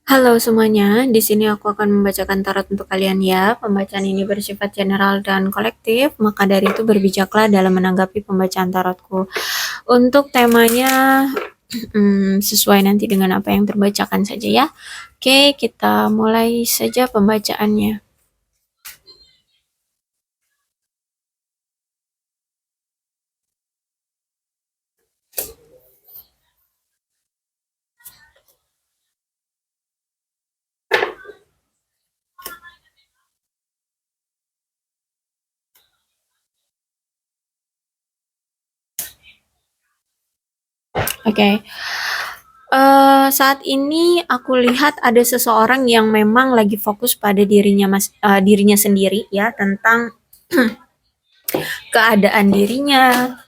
Halo semuanya, di sini aku akan membacakan tarot untuk kalian ya. Pembacaan ini bersifat general dan kolektif, maka dari itu berbijaklah dalam menanggapi pembacaan tarotku. Untuk temanya sesuai nanti dengan apa yang terbacakan saja ya. Oke, kita mulai saja pembacaannya. Oke. Saat ini aku lihat ada seseorang yang memang lagi fokus pada dirinya sendiri ya, tentang keadaan dirinya,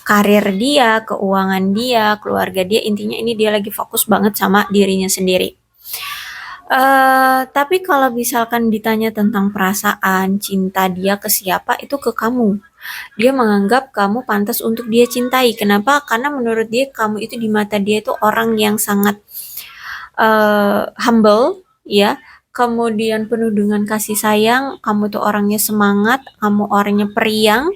karir dia, keuangan dia, keluarga dia, intinya ini dia lagi fokus banget sama dirinya sendiri. Tapi kalau misalkan ditanya tentang perasaan cinta dia ke siapa, itu ke kamu. Dia menganggap kamu pantas untuk dia cintai. Kenapa? Karena menurut dia kamu itu di mata dia itu orang yang sangat humble, ya. Kemudian penuh dengan kasih sayang, kamu tuh orangnya semangat, kamu orangnya periang,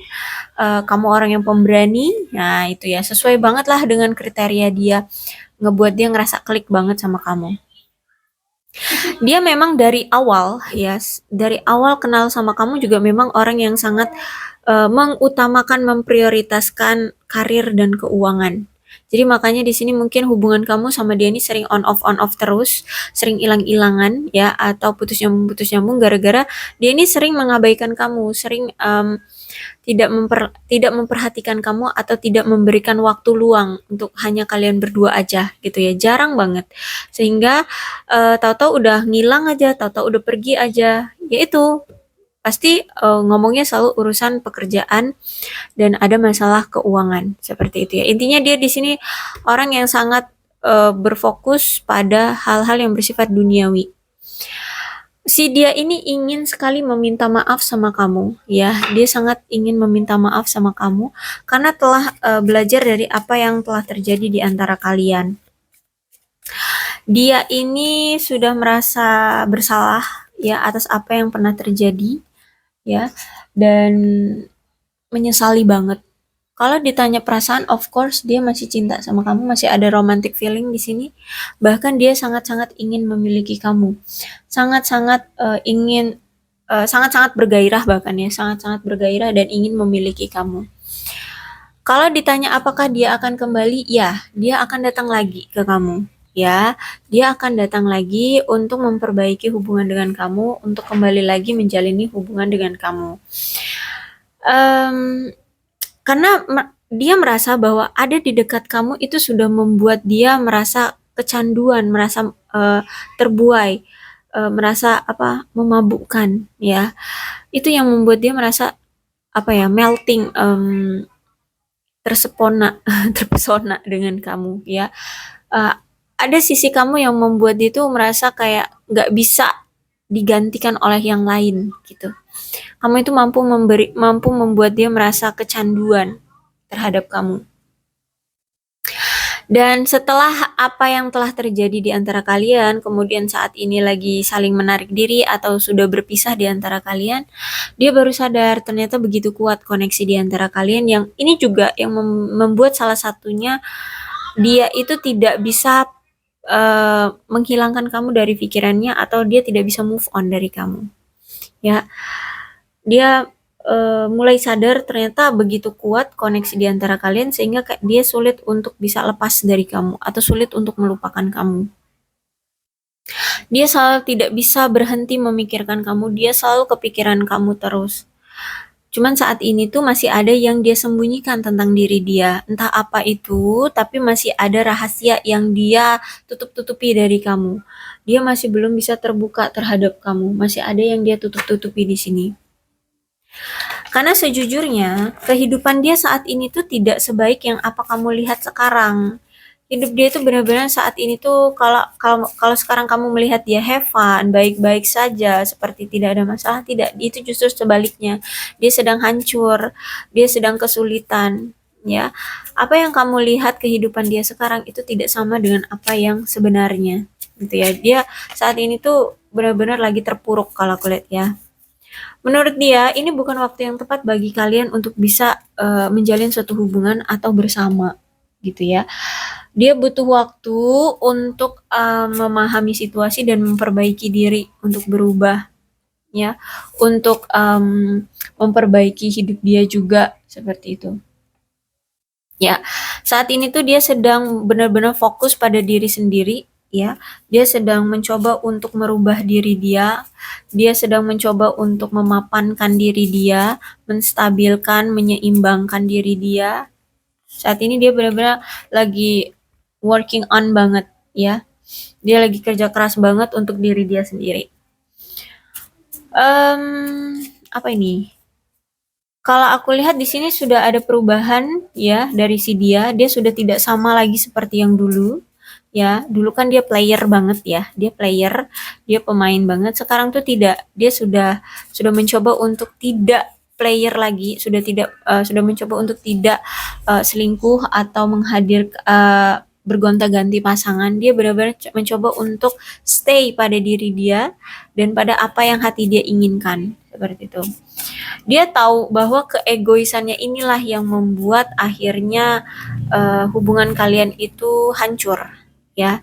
kamu orang yang pemberani. Nah, itu ya, sesuai banget lah dengan kriteria dia, ngebuat dia ngerasa klik banget sama kamu. Dia memang dari awal ya, dari awal kenal sama kamu juga memang orang yang sangat mengutamakan, memprioritaskan karir dan keuangan. Jadi makanya di sini mungkin hubungan kamu sama dia ini sering on off terus, sering hilang-hilangan ya, atau putus nyambung gara-gara dia ini sering mengabaikan kamu, sering tidak memperhatikan kamu atau tidak memberikan waktu luang untuk hanya kalian berdua aja gitu ya, jarang banget. Sehingga tahu-tahu udah ngilang aja, tahu-tahu udah pergi aja. Ya itu, pasti ngomongnya selalu urusan pekerjaan dan ada masalah keuangan seperti itu ya. Intinya dia di sini orang yang sangat berfokus pada hal-hal yang bersifat duniawi. Si dia ini ingin sekali meminta maaf sama kamu, ya. Dia sangat ingin meminta maaf sama kamu karena telah belajar dari apa yang telah terjadi di antara kalian. Dia ini sudah merasa bersalah ya atas apa yang pernah terjadi ya, dan menyesali banget. Kalau ditanya perasaan, of course dia masih cinta sama kamu, masih ada romantic feeling di sini. Bahkan dia sangat-sangat ingin memiliki kamu, sangat-sangat ingin, sangat-sangat bergairah, bahkan ya, sangat-sangat bergairah dan ingin memiliki kamu. Kalau ditanya apakah dia akan kembali, ya, dia akan datang lagi ke kamu. Ya, dia akan datang lagi untuk memperbaiki hubungan dengan kamu, untuk kembali lagi menjalani hubungan dengan kamu. Em, karena dia merasa bahwa ada di dekat kamu itu sudah membuat dia merasa kecanduan, merasa terbuai, merasa apa, memabukkan, ya. Itu yang membuat dia merasa apa ya, melting, tersepona, terpesona dengan kamu, ya. Eh, ada sisi kamu yang membuat dia tuh merasa kayak nggak bisa digantikan oleh yang lain gitu. Kamu itu mampu membuat dia merasa kecanduan terhadap kamu. Dan setelah apa yang telah terjadi di antara kalian, kemudian saat ini lagi saling menarik diri atau sudah berpisah di antara kalian, dia baru sadar ternyata begitu kuat koneksi di antara kalian, yang ini juga yang membuat salah satunya dia itu tidak bisa menghilangkan kamu dari pikirannya, atau dia tidak bisa move on dari kamu. Ya, dia mulai sadar ternyata begitu kuat koneksi di antara kalian sehingga dia sulit untuk bisa lepas dari kamu atau sulit untuk melupakan kamu. Dia selalu tidak bisa berhenti memikirkan kamu, dia selalu kepikiran kamu terus. Cuman saat ini tuh masih ada yang dia sembunyikan tentang diri dia. Entah apa itu, tapi masih ada rahasia yang dia tutup-tutupi dari kamu. Dia masih belum bisa terbuka terhadap kamu. Masih ada yang dia tutup-tutupi di sini. Karena sejujurnya, kehidupan dia saat ini tuh tidak sebaik yang apa kamu lihat sekarang. Hidup dia tuh benar-benar saat ini tuh, kalau kalau kalau sekarang kamu melihat dia have fun, baik-baik saja, seperti tidak ada masalah, tidak. Itu justru sebaliknya. Dia sedang hancur, dia sedang kesulitan. ya. Apa yang kamu lihat kehidupan dia sekarang itu tidak sama dengan apa yang sebenarnya, gitu ya. Dia saat ini tuh benar-benar lagi terpuruk kalau aku lihat ya. Menurut dia, ini bukan waktu yang tepat bagi kalian untuk bisa menjalin suatu hubungan atau bersama, gitu ya. Dia butuh waktu untuk memahami situasi dan memperbaiki diri untuk berubah, ya, untuk memperbaiki hidup dia juga seperti itu. Ya, saat ini tuh dia sedang benar-benar fokus pada diri sendiri, ya. Dia sedang mencoba untuk merubah diri dia. Dia sedang mencoba untuk memapankan diri dia, menstabilkan, menyeimbangkan diri dia. Saat ini dia benar-benar lagi working on banget, ya. Dia lagi kerja keras banget untuk diri dia sendiri. Apa ini? Kalau aku lihat di sini sudah ada perubahan ya dari si dia. Dia sudah tidak sama lagi seperti yang dulu. Ya, dulu kan dia player banget ya. Dia player, dia pemain banget. Sekarang tuh tidak. Dia sudah mencoba untuk tidak player lagi, sudah mencoba untuk tidak selingkuh atau bergonta-ganti pasangan. Dia benar-benar mencoba untuk stay pada diri dia dan pada apa yang hati dia inginkan. Seperti itu. Dia tahu bahwa keegoisannya inilah yang membuat akhirnya hubungan kalian itu hancur, ya.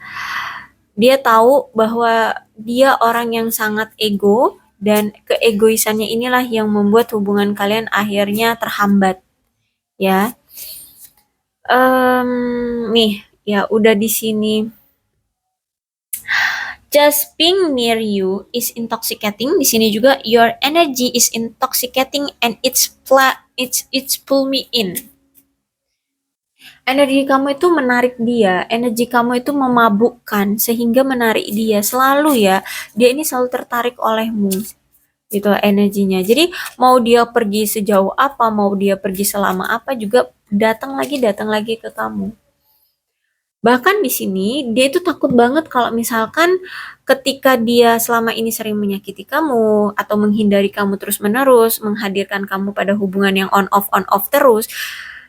Dia tahu bahwa dia orang yang sangat ego dan keegoisannya inilah yang membuat hubungan kalian akhirnya terhambat, ya. Nih, ya udah di sini. Just being near you is intoxicating. Di sini juga your energy is intoxicating and it's pull me in. Energi kamu itu menarik dia, energi kamu itu memabukkan sehingga menarik dia selalu ya. Dia ini selalu tertarik olehmu. Gitu energinya. Jadi mau dia pergi sejauh apa, mau dia pergi selama apa juga datang lagi ke kamu. Bahkan di sini dia itu takut banget kalau misalkan ketika dia selama ini sering menyakiti kamu atau menghindari kamu terus-menerus, menghadirkan kamu pada hubungan yang on off terus.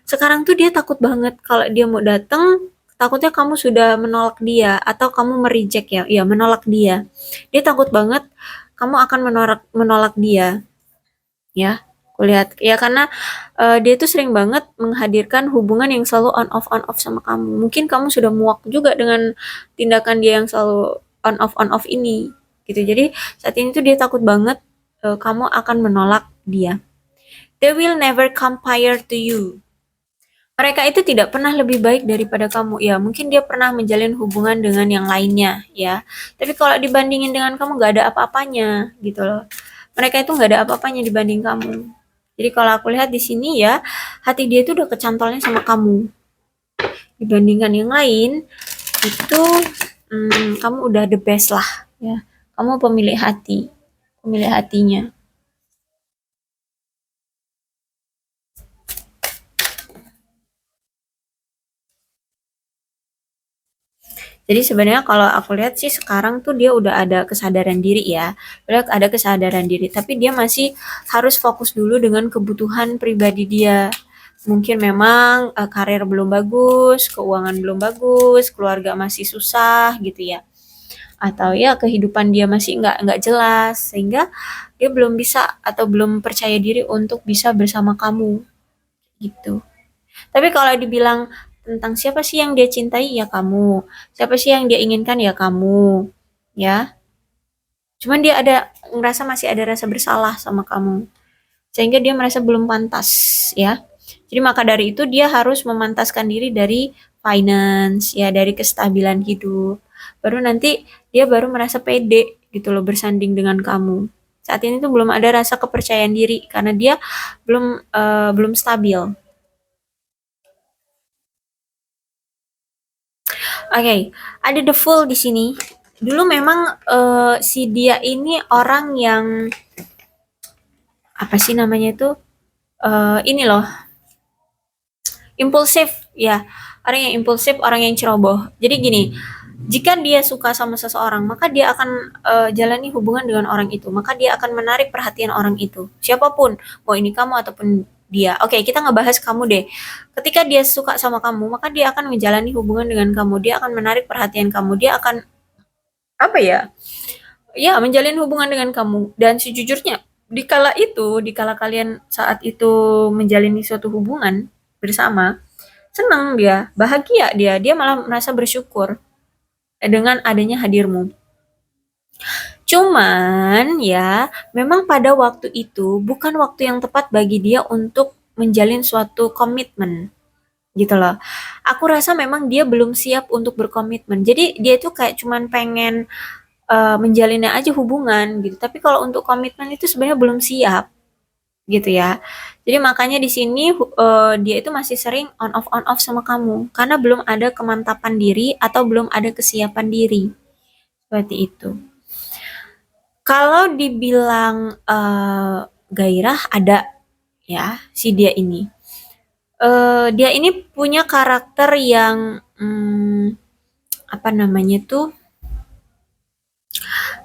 Sekarang tuh dia takut banget kalau dia mau datang, takutnya kamu sudah menolak dia atau kamu mereject ya, ya menolak dia. Dia takut banget kamu akan menolak dia, ya. Kulihat ya karena dia tuh sering banget menghadirkan hubungan yang selalu on off sama kamu. Mungkin kamu sudah muak juga dengan tindakan dia yang selalu on off ini gitu. Jadi saat ini tuh dia takut banget kamu akan menolak dia. They will never compare to you. Mereka itu tidak pernah lebih baik daripada kamu. Ya, mungkin dia pernah menjalin hubungan dengan yang lainnya, ya. Tapi kalau dibandingin dengan kamu gak ada apa-apanya, gitu loh. Mereka itu gak ada apa-apanya dibanding kamu. Jadi kalau aku lihat di sini ya, hati dia itu udah kecantolnya sama kamu. Dibandingkan yang lain, itu kamu udah the best lah, ya. Kamu pemilik hatinya. Jadi sebenarnya kalau aku lihat sih sekarang tuh dia udah ada kesadaran diri ya. Udah ada kesadaran diri, tapi dia masih harus fokus dulu dengan kebutuhan pribadi dia. Mungkin memang karir belum bagus, keuangan belum bagus, keluarga masih susah gitu ya. Atau ya kehidupan dia masih nggak jelas sehingga dia belum bisa atau belum percaya diri untuk bisa bersama kamu gitu. Tapi kalau dibilang tentang siapa sih yang dia cintai, ya kamu. Siapa sih yang dia inginkan, ya kamu. Ya. Cuman dia ngerasa masih ada rasa bersalah sama kamu. Sehingga dia merasa belum pantas, ya. Jadi maka dari itu dia harus memantaskan diri dari finance, ya, dari kestabilan hidup. Baru nanti dia baru merasa pede gitu loh bersanding dengan kamu. Saat ini tuh belum ada rasa kepercayaan diri karena dia belum stabil. Oke, ada The Fool di sini. Dulu memang si dia ini orang yang apa sih namanya itu ini loh impulsif ya, orang yang impulsif, orang yang ceroboh. Jadi gini, jika dia suka sama seseorang, maka dia akan jalani hubungan dengan orang itu, maka dia akan menarik perhatian orang itu, siapapun, mau ini kamu ataupun dia. Oke, kita ngebahas kamu deh. Ketika dia suka sama kamu, maka dia akan menjalani hubungan dengan kamu. Dia akan menarik perhatian kamu. Dia akan apa ya? Ya, menjalin hubungan dengan kamu. Dan sejujurnya, dikala kalian saat itu menjalani suatu hubungan bersama, senang dia, bahagia dia malah merasa bersyukur dengan adanya hadirmu. Cuman ya, memang pada waktu itu bukan waktu yang tepat bagi dia untuk menjalin suatu komitmen gitu loh. Aku rasa memang dia belum siap untuk berkomitmen. Jadi dia itu kayak cuman pengen menjalinnya aja hubungan gitu. Tapi kalau untuk komitmen itu sebenarnya belum siap gitu ya. Jadi makanya di sini dia itu masih sering on off sama kamu karena belum ada kemantapan diri atau belum ada kesiapan diri. Seperti itu. Kalau dibilang gairah ada ya si dia ini. Dia ini punya karakter yang apa namanya tuh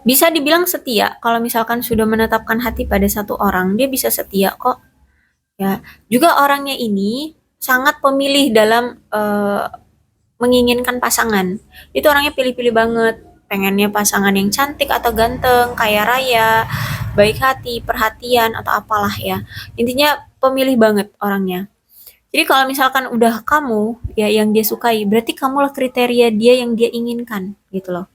bisa dibilang setia. Kalau misalkan sudah menetapkan hati pada satu orang, dia bisa setia kok. Ya, juga orangnya ini sangat pemilih dalam menginginkan pasangan. Itu orangnya pilih-pilih banget. Pengennya pasangan yang cantik atau ganteng, kaya raya, baik hati, perhatian atau apalah ya. Intinya pemilih banget orangnya. Jadi kalau misalkan udah kamu ya yang dia sukai, berarti kamulah kriteria dia yang dia inginkan gitu loh.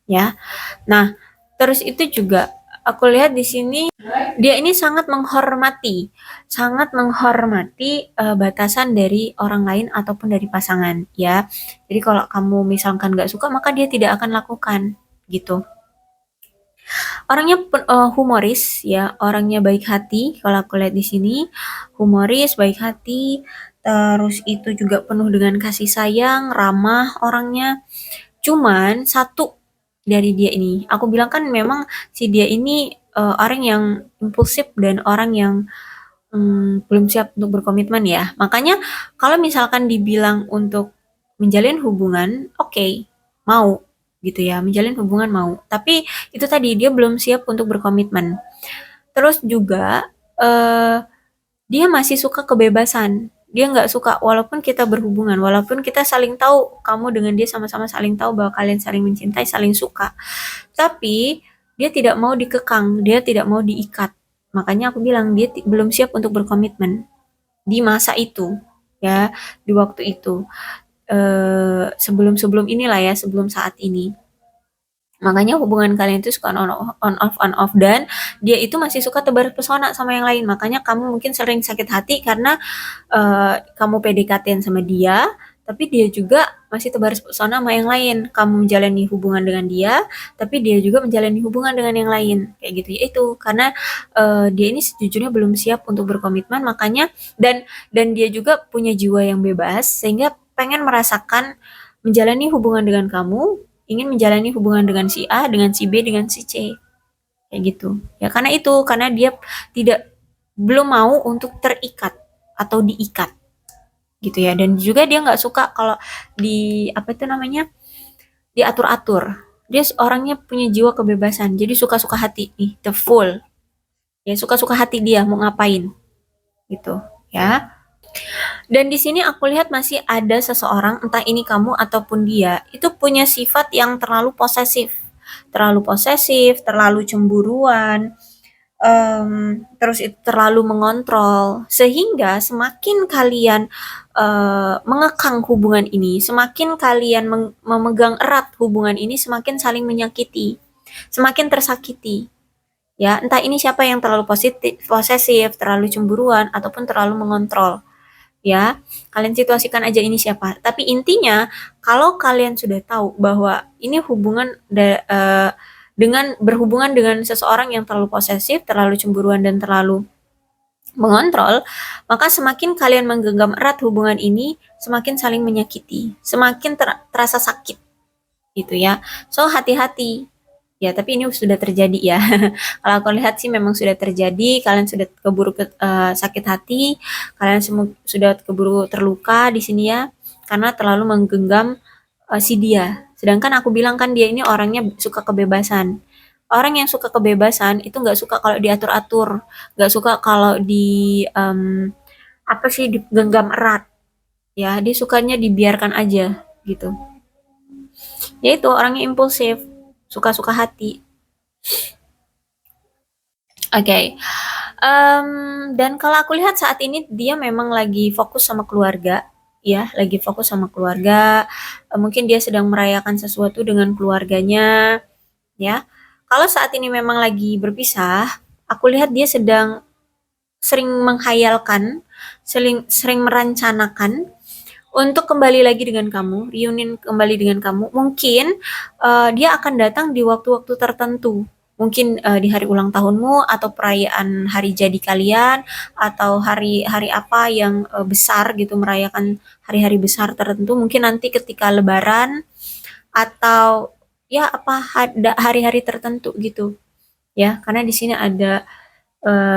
Ya. Nah, terus itu juga aku lihat di sini dia ini sangat menghormati batasan dari orang lain ataupun dari pasangan ya. Jadi kalau kamu misalkan nggak suka maka dia tidak akan lakukan gitu. Orangnya humoris ya, orangnya baik hati kalau aku lihat di sini. Humoris, baik hati, terus itu juga penuh dengan kasih sayang, ramah orangnya. Cuman satu dari dia ini, aku bilang kan memang si dia ini orang yang impulsif dan orang yang belum siap untuk berkomitmen ya. Makanya kalau misalkan dibilang untuk menjalin hubungan, oke, mau gitu ya, menjalin hubungan mau. Tapi itu tadi dia belum siap untuk berkomitmen. Terus juga eh, dia masih suka kebebasan. Dia nggak suka walaupun kita berhubungan, walaupun kita saling tahu, kamu dengan dia sama-sama saling tahu bahwa kalian saling mencintai, saling suka. Tapi dia tidak mau dikekang, dia tidak mau diikat. Makanya aku bilang dia belum siap untuk berkomitmen di masa itu, ya, di waktu itu. Sebelum-sebelum inilah ya, sebelum saat ini. Makanya hubungan kalian itu suka on off dan dia itu masih suka tebar pesona sama yang lain. Makanya kamu mungkin sering sakit hati karena kamu PDKT sama dia, tapi dia juga masih tebar pesona sama yang lain. Kamu menjalani hubungan dengan dia, tapi dia juga menjalani hubungan dengan yang lain. Kayak gitu ya itu karena dia ini sejujurnya belum siap untuk berkomitmen, makanya dan dia juga punya jiwa yang bebas sehingga pengen merasakan menjalani hubungan dengan kamu, ingin menjalani hubungan dengan si A, dengan si B, dengan si C. Kayak gitu. Ya karena dia tidak belum mau untuk terikat atau diikat gitu ya. Dan juga dia nggak suka kalau di apa itu namanya diatur-atur. Dia orangnya punya jiwa kebebasan. Jadi suka-suka hati nih, the full. Ya suka-suka hati dia mau ngapain gitu ya. Dan di sini aku lihat masih ada seseorang, entah ini kamu ataupun dia, itu punya sifat yang terlalu posesif, terlalu cemburuan, terus itu terlalu mengontrol, sehingga semakin kalian mengekang hubungan ini, semakin kalian memegang erat hubungan ini, semakin saling menyakiti, semakin tersakiti. Ya, entah ini siapa yang terlalu posesif, terlalu cemburuan, ataupun terlalu mengontrol ya. Kalian situasikan aja ini siapa. Tapi intinya kalau kalian sudah tahu bahwa ini dengan berhubungan dengan seseorang yang terlalu posesif, terlalu cemburuan dan terlalu mengontrol, maka semakin kalian menggenggam erat hubungan ini, semakin saling menyakiti, semakin terasa sakit gitu ya. So hati-hati. Ya, tapi ini sudah terjadi ya. Kalau aku lihat sih memang sudah terjadi, kalian sudah keburu sakit hati, kalian sudah keburu terluka di sini ya, karena terlalu menggenggam si dia. Sedangkan aku bilang kan dia ini orangnya suka kebebasan. Orang yang suka kebebasan itu nggak suka kalau diatur-atur, nggak suka kalau apa sih, digenggam erat, ya dia sukanya dibiarkan aja gitu. Ya itu orangnya impulsif, suka-suka hati. Oke, dan kalau aku lihat saat ini dia memang lagi fokus sama keluarga, ya, lagi fokus sama keluarga. Mungkin dia sedang merayakan sesuatu dengan keluarganya, ya. Kalau saat ini memang lagi berpisah, aku lihat dia sedang sering menghayalkan, sering sering merencanakan untuk kembali lagi dengan kamu, reunian kembali dengan kamu. Mungkin dia akan datang di waktu-waktu tertentu. Mungkin di hari ulang tahunmu atau perayaan hari jadi kalian atau hari-hari apa yang besar gitu, merayakan hari-hari besar tertentu. Mungkin nanti ketika Lebaran atau ya apa hari-hari tertentu gitu ya. Karena di sini ada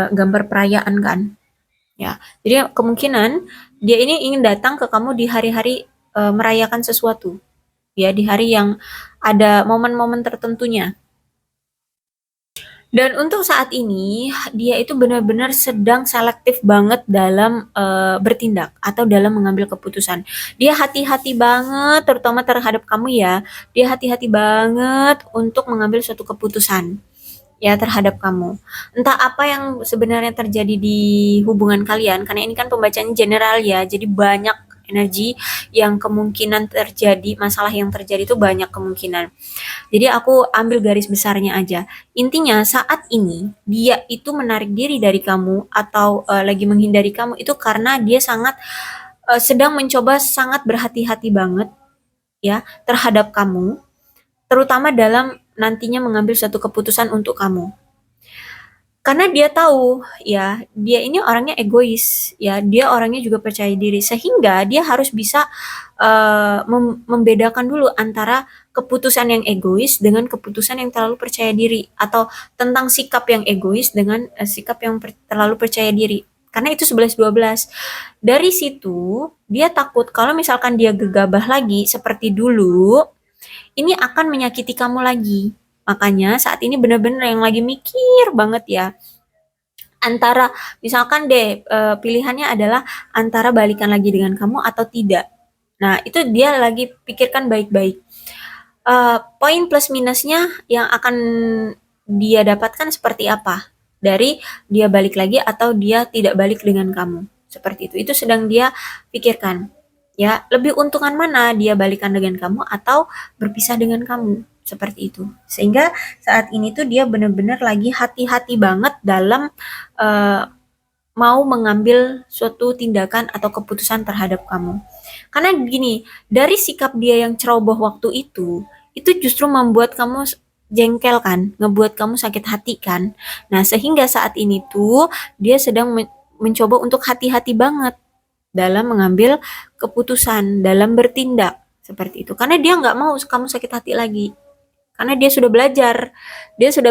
gambar perayaan kan. Ya, jadi kemungkinan dia ini ingin datang ke kamu di hari-hari merayakan sesuatu, ya di hari yang ada momen-momen tertentunya. Dan untuk saat ini dia itu benar-benar sedang selektif banget dalam bertindak atau dalam mengambil keputusan. Dia hati-hati banget, terutama terhadap kamu ya. Dia hati-hati banget untuk mengambil suatu keputusan ya terhadap kamu. Entah apa yang sebenarnya terjadi di hubungan kalian, karena ini kan pembacaannya general ya, jadi banyak energi yang kemungkinan terjadi, masalah yang terjadi itu banyak kemungkinan. Jadi aku ambil garis besarnya aja. Intinya saat ini dia itu menarik diri dari kamu atau lagi menghindari kamu itu karena dia sangat sedang mencoba sangat berhati-hati banget ya terhadap kamu, terutama dalam nantinya mengambil satu keputusan untuk kamu. Karena dia tahu ya, dia ini orangnya egois ya, dia orangnya juga percaya diri sehingga dia harus bisa membedakan dulu antara keputusan yang egois dengan keputusan yang terlalu percaya diri atau tentang sikap yang egois dengan sikap yang terlalu percaya diri. Karena itu 11-12. Dari situ dia takut kalau misalkan dia gegabah lagi seperti dulu, ini akan menyakiti kamu lagi. Makanya saat ini benar-benar yang lagi mikir banget ya, antara misalkan deh pilihannya adalah antara balikan lagi dengan kamu atau tidak. Nah, itu dia lagi pikirkan baik-baik. Poin plus minusnya yang akan dia dapatkan seperti apa dari dia balik lagi atau dia tidak balik dengan kamu. Seperti itu. Itu sedang dia pikirkan. Ya, lebih untungan mana dia balikan dengan kamu atau berpisah dengan kamu. Seperti itu. Sehingga saat ini tuh dia benar-benar lagi hati-hati banget dalam eh, mau mengambil suatu tindakan atau keputusan terhadap kamu. Karena gini, dari sikap dia yang ceroboh waktu itu justru membuat kamu jengkel kan, ngebuat kamu sakit hati kan. Nah, sehingga saat ini tuh dia sedang mencoba untuk hati-hati banget dalam mengambil keputusan, dalam bertindak seperti itu. Karena dia nggak mau kamu sakit hati lagi. Karena dia sudah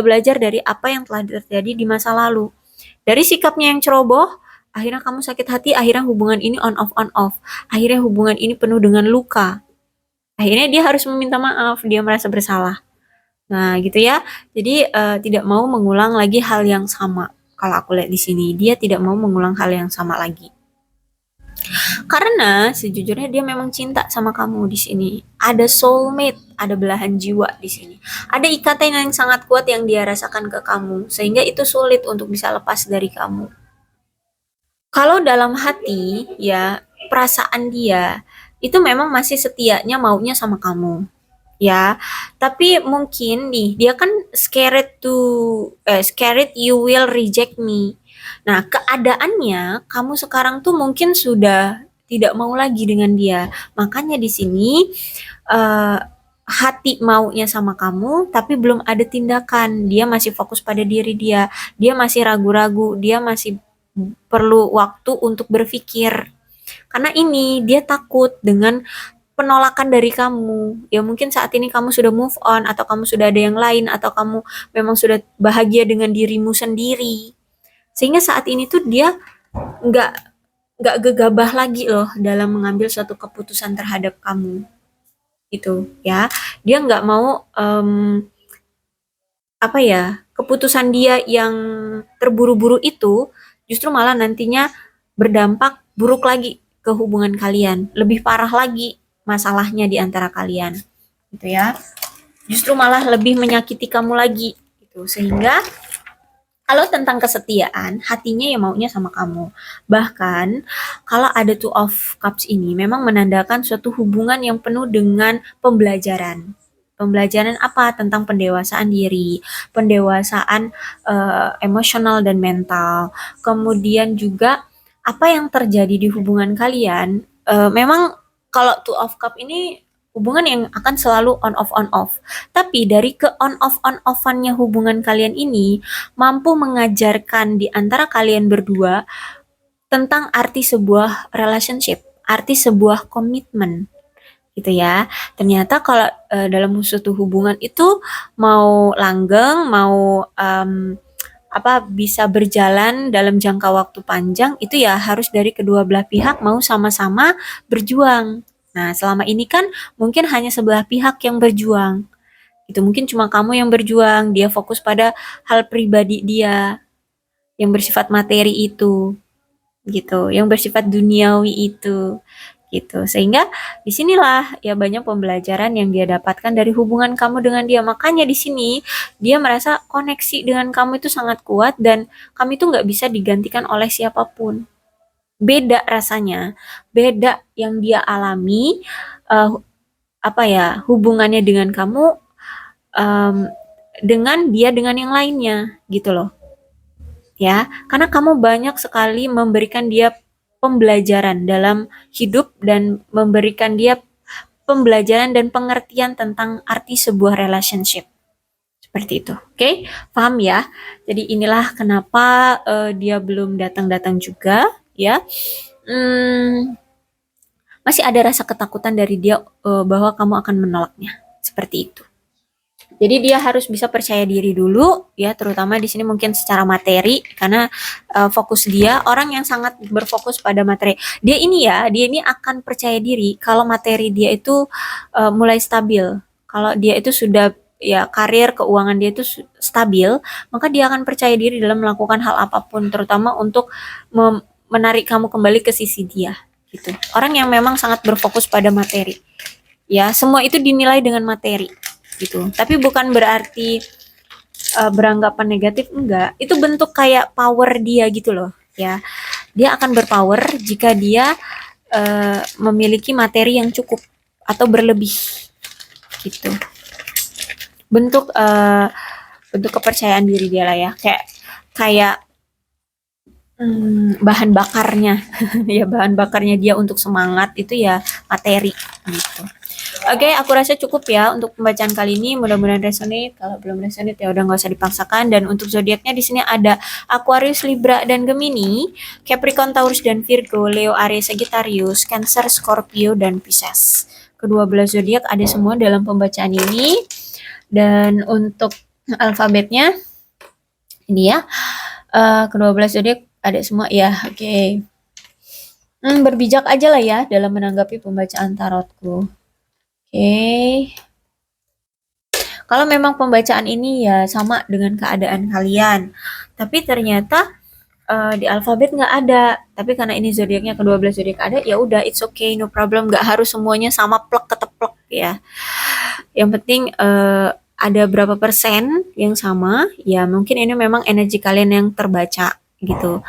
belajar dari apa yang telah terjadi di masa lalu. Dari sikapnya yang ceroboh, akhirnya kamu sakit hati, akhirnya hubungan ini on off on off. Akhirnya hubungan ini penuh dengan luka. Akhirnya dia harus meminta maaf, dia merasa bersalah. Nah, gitu ya. Jadi tidak mau mengulang lagi hal yang sama. Kalau aku lihat di sini, dia tidak mau mengulang hal yang sama lagi. Karena sejujurnya dia memang cinta sama kamu di sini. Ada soulmate, ada belahan jiwa di sini. Ada ikatan yang sangat kuat yang dia rasakan ke kamu, sehingga itu sulit untuk bisa lepas dari kamu. Kalau dalam hati, ya, perasaan dia itu memang masih setianya maunya sama kamu, ya. Tapi mungkin nih, dia kan scared you will reject me. Nah, keadaannya kamu sekarang tuh mungkin sudah tidak mau lagi dengan dia. Makanya di sini eh, hati maunya sama kamu, tapi belum ada tindakan. Dia masih fokus pada diri dia. Dia masih ragu-ragu. Dia masih perlu waktu untuk berpikir. Karena ini dia takut dengan penolakan dari kamu. Ya mungkin saat ini kamu sudah move on atau kamu sudah ada yang lain atau kamu memang sudah bahagia dengan dirimu sendiri. Sehingga saat ini tuh dia nggak nggak gegabah lagi loh dalam mengambil suatu keputusan terhadap kamu itu ya. Dia nggak mau apa ya, keputusan dia yang terburu-buru itu justru malah nantinya berdampak buruk lagi ke hubungan kalian, lebih parah lagi masalahnya di antara kalian, gitu ya. Justru malah lebih menyakiti kamu lagi, gitu. Sehingga kalau tentang kesetiaan, hatinya ya maunya sama kamu. Bahkan kalau ada two of cups ini memang menandakan suatu hubungan yang penuh dengan pembelajaran. Pembelajaran apa? Tentang pendewasaan diri, pendewasaan emosional dan mental. Kemudian juga apa yang terjadi di hubungan kalian. Memang kalau two of cup ini hubungan yang akan selalu on off. Tapi dari ke on offannya hubungan kalian ini mampu mengajarkan di antara kalian berdua tentang arti sebuah relationship, arti sebuah komitmen, gitu ya. Ternyata kalau dalam suatu hubungan itu mau langgeng, mau bisa berjalan dalam jangka waktu panjang itu ya harus dari kedua belah pihak mau sama-sama berjuang. Nah, selama ini kan mungkin hanya sebelah pihak yang berjuang. Itu mungkin cuma kamu yang berjuang, dia fokus pada hal pribadi dia yang bersifat materi itu, gitu, yang bersifat duniawi itu, gitu. Sehingga disinilah ya banyak pembelajaran yang dia dapatkan dari hubungan kamu dengan dia. Makanya di sini dia merasa koneksi dengan kamu itu sangat kuat dan kamu itu nggak bisa digantikan oleh siapapun. Beda rasanya, beda yang dia alami, eh, hubungannya dengan kamu, em, dengan dia dengan yang lainnya, gitu loh. Ya, karena kamu banyak sekali memberikan dia pembelajaran dalam hidup dan memberikan dia pembelajaran dan pengertian tentang arti sebuah relationship. Seperti itu. Oke, paham ya? Jadi inilah kenapa dia belum datang-datang juga, ya. Hmm, masih ada rasa ketakutan dari dia bahwa kamu akan menolaknya. Seperti itu. Jadi dia harus bisa percaya diri dulu ya, terutama di sini mungkin secara materi karena fokus dia orang yang sangat berfokus pada materi. Dia ini akan percaya diri kalau materi dia itu mulai stabil. Kalau dia itu sudah ya karir keuangan dia itu stabil, maka dia akan percaya diri dalam melakukan hal apapun, terutama untuk menarik kamu kembali ke sisi dia gitu. Orang yang memang sangat berfokus pada materi. Ya, semua itu dinilai dengan materi gitu. Tapi bukan berarti beranggapan negatif, enggak. Itu bentuk kayak power dia gitu loh, ya. Dia akan berpower jika dia memiliki materi yang cukup atau berlebih gitu. Bentuk bentuk kepercayaan diri dia lah ya. Kayak bahan bakarnya ya, bahan bakarnya dia untuk semangat itu ya materi gitu. Oke, aku rasa cukup ya untuk pembacaan kali ini. Mudah-mudahan resonate. Kalau belum resonate ya udah nggak usah dipaksakan. Dan untuk zodiaknya di sini ada Aquarius, Libra, dan Gemini, Capricorn, Taurus, dan Virgo, Leo, Aries, Sagittarius, Cancer, Scorpio, dan Pisces. Kedua belas zodiak ada semua dalam pembacaan ini. Dan untuk alfabetnya ini ya, kedua belas zodiak ada semua ya. Oke. Berbijak aja lah ya dalam menanggapi pembacaan tarotku. Oke. Kalau memang pembacaan ini ya sama dengan keadaan kalian, tapi ternyata di alfabet nggak ada. Tapi karena ini zodiaknya ke-12 zodiak ada, ya udah it's okay, no problem. Nggak harus semuanya sama plek keteplek ya. Yang penting ada berapa persen yang sama, ya mungkin ini memang energi kalian yang terbaca gitu.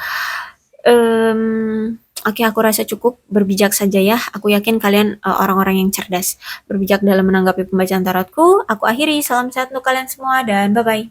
Oke, aku rasa cukup berbijak saja ya. Aku yakin kalian orang-orang yang cerdas, berbijak dalam menanggapi pembacaan tarotku. Aku akhiri, salam sehat untuk kalian semua dan bye-bye.